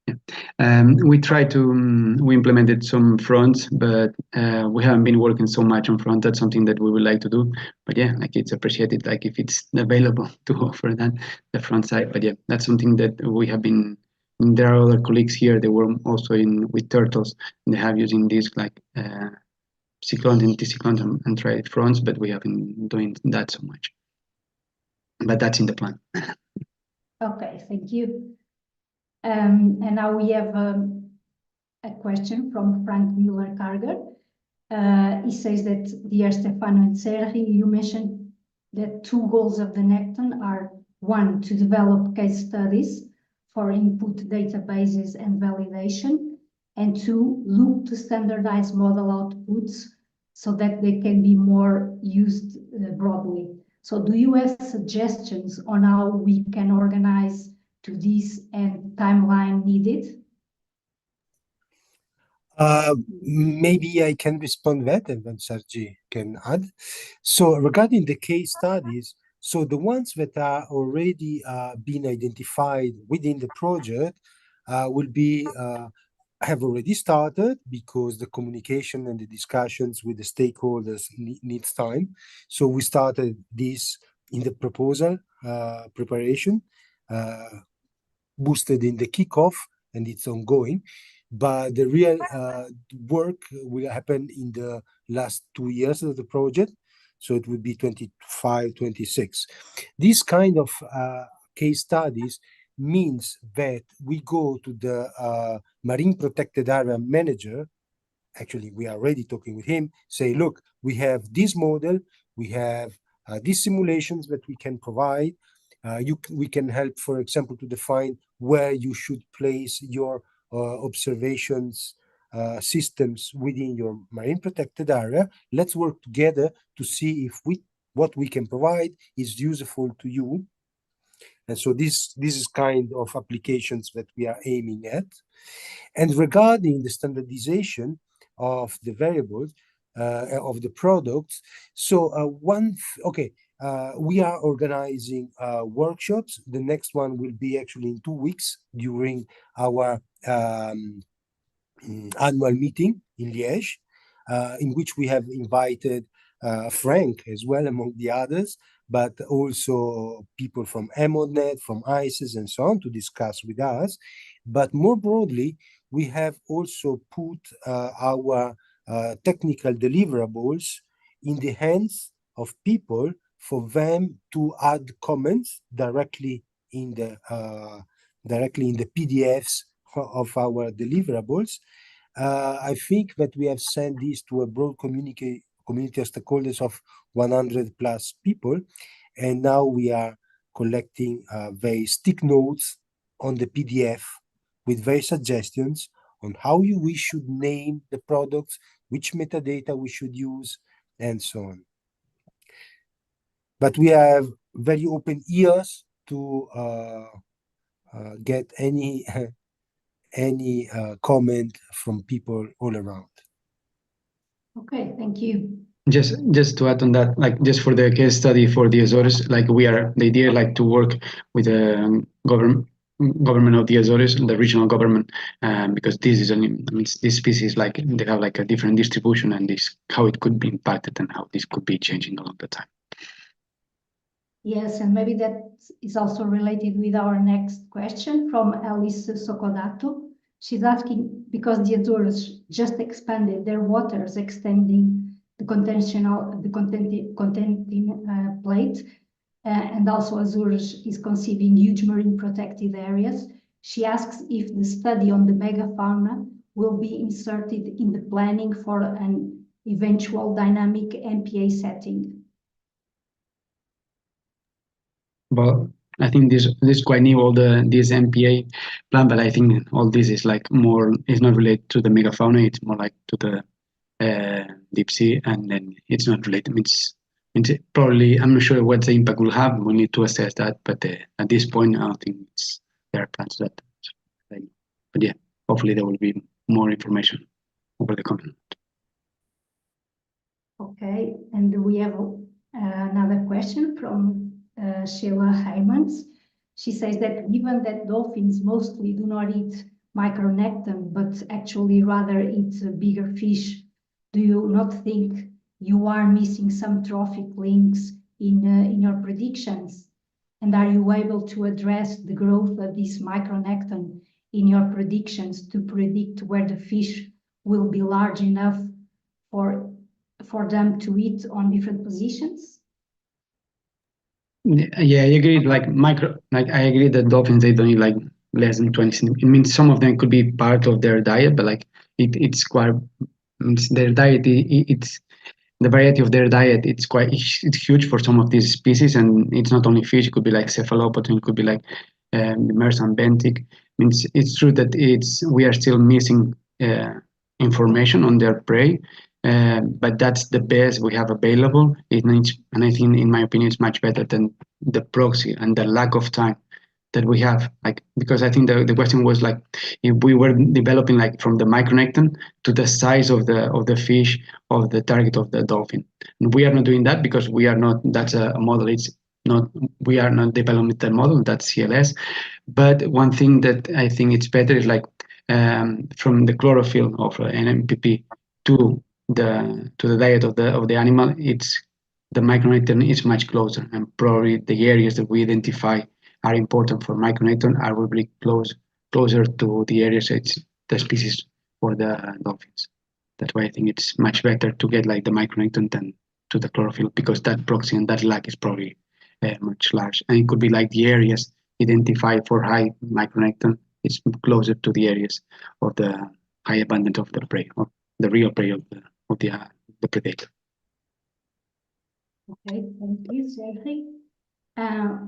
Yeah. We tried to, we implemented some fronts, but we haven't been working so much on front. That's something that we would like to do. But yeah, like it's appreciated, like if it's available to offer that, the front side. But yeah, that's something that we have been, there are other colleagues here, they were also with turtles, and they have using this like cyclones and anticyclones and tried fronts, but we haven't been doing that so much. But that's in the plan. Okay, thank you. And now we have a question from Frank Mueller-Karger. He says that, dear Stefano and Sergi, you mentioned that two goals of the NECCTON are, one, to develop case studies for input databases and validation, and two, look to standardize model outputs so that they can be more used broadly. So do you have suggestions on how we can organize to this and timeline needed? Maybe I can respond that and then Sergi can add. So regarding the case studies, so the ones that are already been identified within the project will be have already started because the communication and the discussions with the stakeholders needs time. So we started this in the proposal preparation, boosted in the kickoff, and it's ongoing. But the real work will happen in the last 2 years of the project. So it will be 25, 26. This kind of case studies means that we go to the marine protected area manager. Actually, we are already talking with him, say, look, we have this model, we have these simulations that we can provide. We can help, for example, to define where you should place your observations systems within your marine protected area. Let's work together to see if what we can provide is useful to you. And so this is kind of applications that we are aiming at. And regarding the standardization of the variables of the products, so we are organizing workshops. The next one will be actually in 2 weeks during our annual meeting in Liège, in which we have invited Frank as well, among the others, but also people from EMONET, from ICES, and so on to discuss with us. But more broadly, we have also put our technical deliverables in the hands of people for them to add comments directly in the PDFs of our deliverables. I think that we have sent this to a broad community of stakeholders of 100 plus people, and now we are collecting various stick notes on the PDF with various suggestions on how we should name the products, which metadata we should use, and so on. But we have very open ears to get any comment from people all around. Okay, thank you. Just to add on that, like just for the case study for the Azores, like the idea like to work with the government of the Azores, the regional government, because this is this species, like they have like a different distribution, and this how it could be impacted and how this could be changing along the time. Yes, and maybe that is also related with our next question from Alice Socodato. She's asking, because the Azores just expanded their waters, extending the contenting plate, and also Azores is conceiving huge marine protected areas. She asks if the study on the megafauna will be inserted in the planning for an eventual dynamic MPA setting? Well, I think this is quite new, all this MPA plan, but I think all this is like more, it's not related to the megafauna, it's more like to the deep sea, and then it's not related. It's probably, I'm not sure what the impact will have. We need to assess that, but at this point, I don't think there are plans that. But yeah, hopefully there will be more information over the coming. Okay, and we have another question from Sheila Heymans. She says that given that dolphins mostly do not eat micronecton, but actually rather eat bigger fish, do you not think you are missing some trophic links in your predictions? And are you able to address the growth of this micronecton in your predictions to predict where the fish will be large enough for them to eat on different positions? Yeah, I agree. Like I agree that dolphins, they don't eat like less than 20. It means some of them could be part of their diet, but like it's quite their diet. It's the variety of their diet. It's huge for some of these species, and it's not only fish. It could be like cephalopod. It could be like MERS and benthic. Means it's true that we are still missing information on their prey. But that's the best we have available. And I think, in my opinion, it's much better than the proxy and the lack of time that we have. Like, because I think the question was like, if we were developing like from the micronecton to the size of the fish of the target of the dolphin. And we are not doing that because we are not. That's a model. It's not. We are not developing the model. That's CLS. But one thing that I think it's better is like from the chlorophyll of an MPP to the diet of the animal, it's the micronecton is much closer, and probably the areas that we identify are important for micronecton are really closer to the areas it's the species for the dolphins. That's why I think it's much better to get like the micronecton than to the chlorophyll, because that proxy and that lag is probably much large, and it could be like the areas identified for high micronecton is closer to the areas of the high abundance of the prey, of the real prey of the predator. Okay, thank you, Sergi.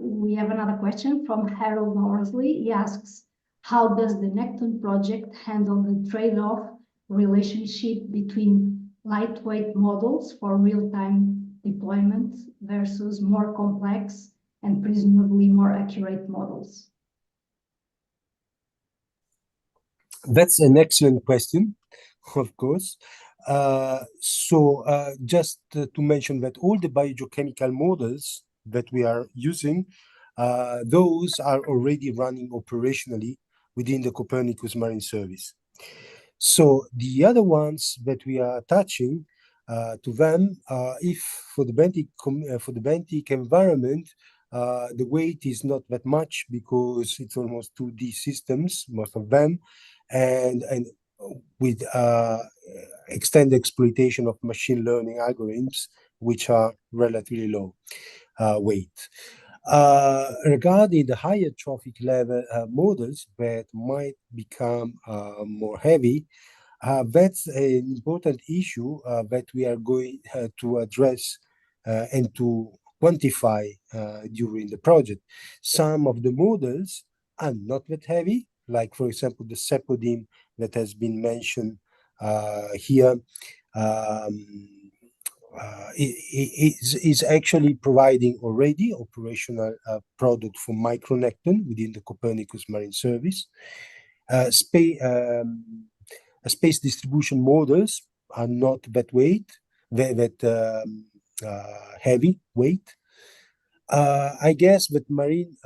We have another question from Harold Norsley. He asks, how does the NECCTON project handle the trade-off relationship between lightweight models for real-time deployment versus more complex and presumably more accurate models? That's an excellent question, of course. Just to mention that all the biogeochemical models that we are using, those are already running operationally within the Copernicus Marine Service. So the other ones that we are attaching to them, if for the benthic environment, the weight is not that much because it's almost 2D systems, most of them, and with extended exploitation of machine learning algorithms, which are relatively low weight. Regarding the higher trophic level models that might become more heavy, that's an important issue that we are going to address and to quantify during the project. Some of the models are not that heavy, like for example the SEAPODYM that has been mentioned here. Is actually providing already operational product for micronecton within the Copernicus Marine Service. Space distribution models are not that heavy weight. I guess that marine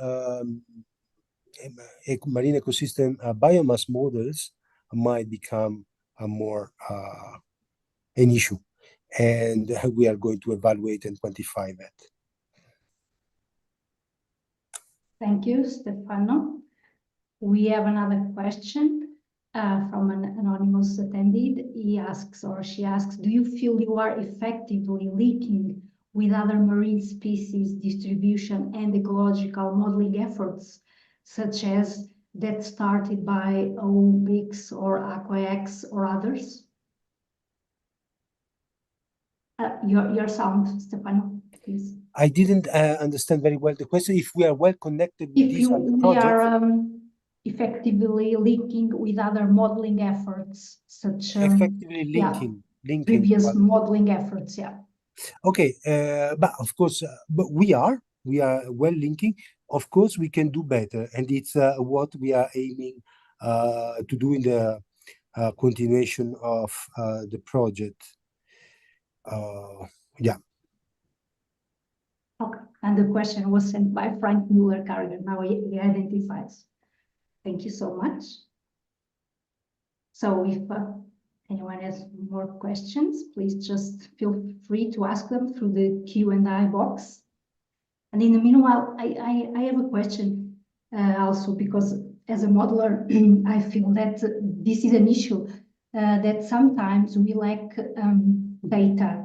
ecosystem biomass models might become more an issue, and we are going to evaluate and quantify that. Thank you, Stefano. We have another question from an anonymous attendee. He asks, or she asks, do you feel you are effectively linking with other marine species distribution and ecological modeling efforts, such as that started by OBIX or AquaX or others? Your sound, Stefano, please. I didn't understand very well the question. If we are well connected with If these other we projects, are effectively linking with other modeling efforts, such effectively linking previous well, modeling efforts, yeah. Okay, but of course, but we are well linking. Of course, we can do better, and it's what we are aiming to do in the continuation of the project. Yeah. Okay, and the question was sent by Frank Mueller-Carriger. Now he identifies. Thank you so much. So if anyone has more questions, please just feel free to ask them through the Q&A box. And in the meanwhile, I have a question also, because as a modeler, I feel that this is an issue that sometimes we lack data,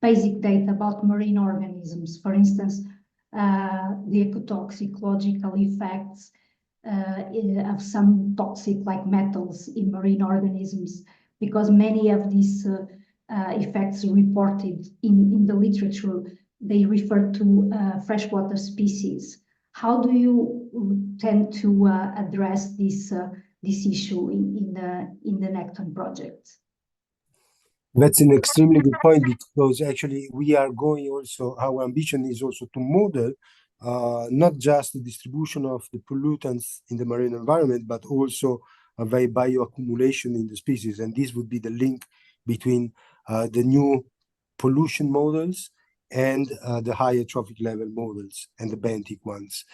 basic data about marine organisms. For instance, the ecotoxicological effects of some toxic like metals in marine organisms, because many of these effects reported in the literature, they refer to freshwater species. How do you tend to address this issue in the NECCTON project? That's an extremely good point, because actually we are going also, our ambition is also to model not just the distribution of the pollutants in the marine environment, but also a very bioaccumulation in the species. And this would be the link between the new pollution models and the higher trophic level models and the benthic ones.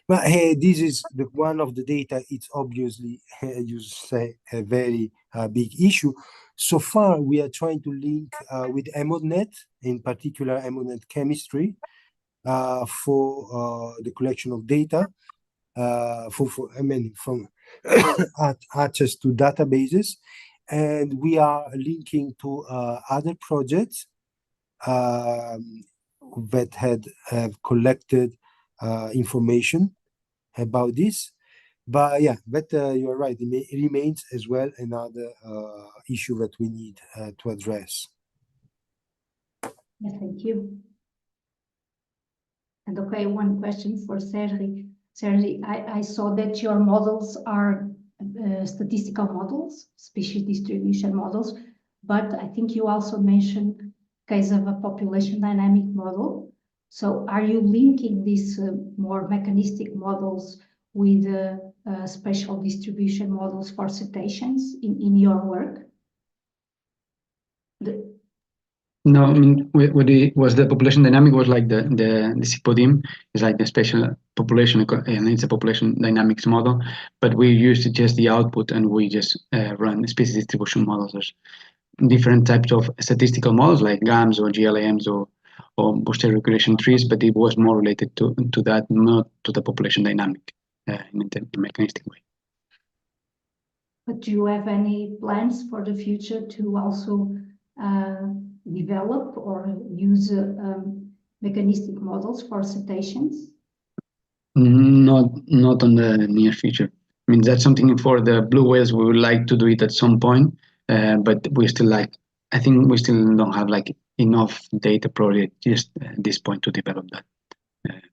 But hey, this is one of the data. It's obviously, you say, a very big issue. So far, we are trying to link with EMODNet, in particular EMODNet chemistry, for the collection of data, from access to databases, and we are linking to other projects that have collected information about this. But yeah, but you are right. It remains as well another issue that we need to address. Yeah, thank you. And okay, one question for Sergi. Sergi, I saw that your models are statistical models, species distribution models, but I think you also mentioned case of a population dynamic model. So are you linking these more mechanistic models with spatial distribution models for cetaceans in your work? No, I mean, what it was, the population dynamic was like the SEAPODYM is like the spatial population, and it's a population dynamics model, but we used just the output and we just run species distribution models. There's different types of statistical models like GAMs or GLAMs or posterior regression trees, but it was more related to that, not to the population dynamic in a mechanistic way. But do you have any plans for the future to also develop or use mechanistic models for cetaceans? Not on the near future. I mean, that's something for the blue whales. We would like to do it at some point, but we still I think we still don't have enough data probably just at this point to develop that.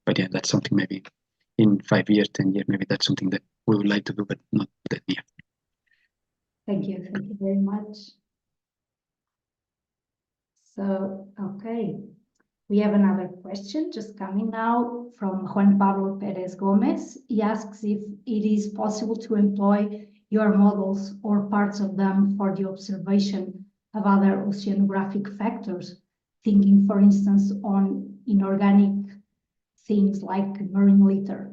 But yeah, that's something maybe in 5 years, 10 years, maybe that's something that we would like to do, but not that near. Thank you very much. So, okay, we have another question just coming now from Juan Pablo Perez Gomez. He asks if it is possible to employ your models or parts of them for the observation of other oceanographic factors, thinking, for instance, on inorganic things like marine litter.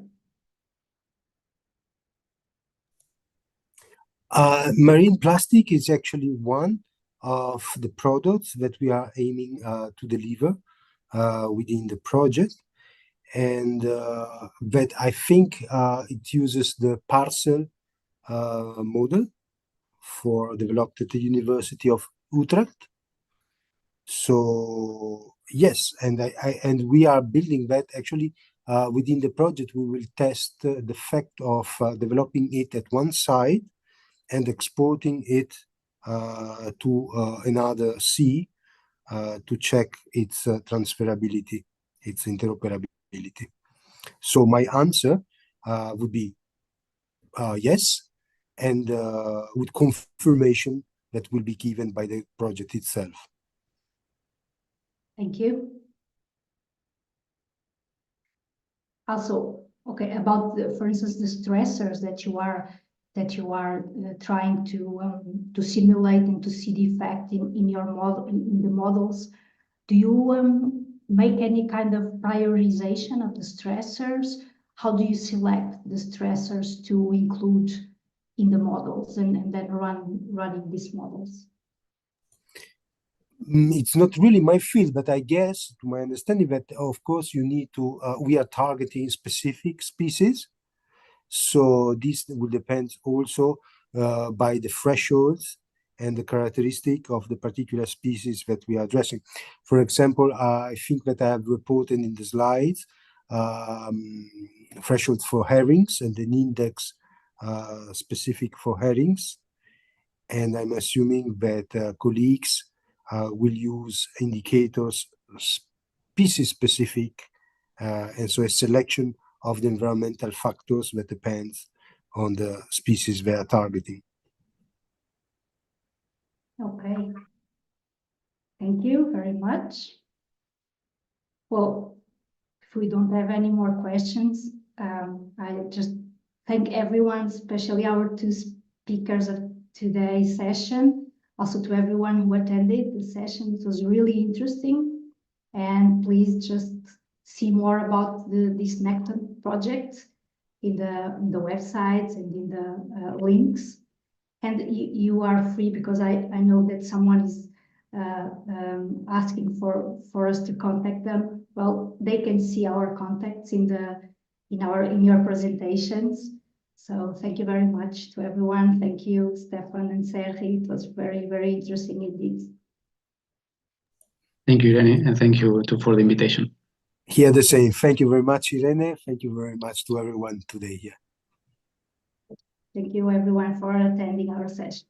Marine plastic is actually one of the products that we are aiming to deliver within the project, and that I think it uses the parcel model developed at the University of Utrecht. So yes, and we are building that actually within the project. We will test the fact of developing it at one side and exporting it to another sea to check its transferability, its interoperability. So my answer would be yes, and with confirmation that will be given by the project itself. Thank you. Also, okay, about for instance, the stressors that you are trying to simulate and to see the effect in your model, in the models. Do you make any kind of prioritization of the stressors? How do you select the stressors to include in the models and then running these models? It's not really my field, but I guess, to my understanding, that of course you need to, we are targeting specific species. So this will depend also by the thresholds and the characteristic of the particular species that we are addressing. For example, I think that I have reported in the slides thresholds for herrings and an index specific for herrings. And I'm assuming that colleagues will use indicators species specific, and so a selection of the environmental factors that depends on the species they are targeting. Okay. Thank you very much. Well, if we don't have any more questions, I just thank everyone, especially our two speakers of today's session. Also to everyone who attended the session. It was really interesting. And please just see more about this NECCTON project in the websites and in the links. And you are free, because I know that someone is asking for us to contact them. Well, they can see our contacts in your presentations. So thank you very much to everyone. Thank you, Stefan and Sergi. It was very, very interesting indeed. Thank you, Irene, and thank you for the invitation. Here the same. Thank you very much, Irene. Thank you very much to everyone today here. Thank you, everyone, for attending our session.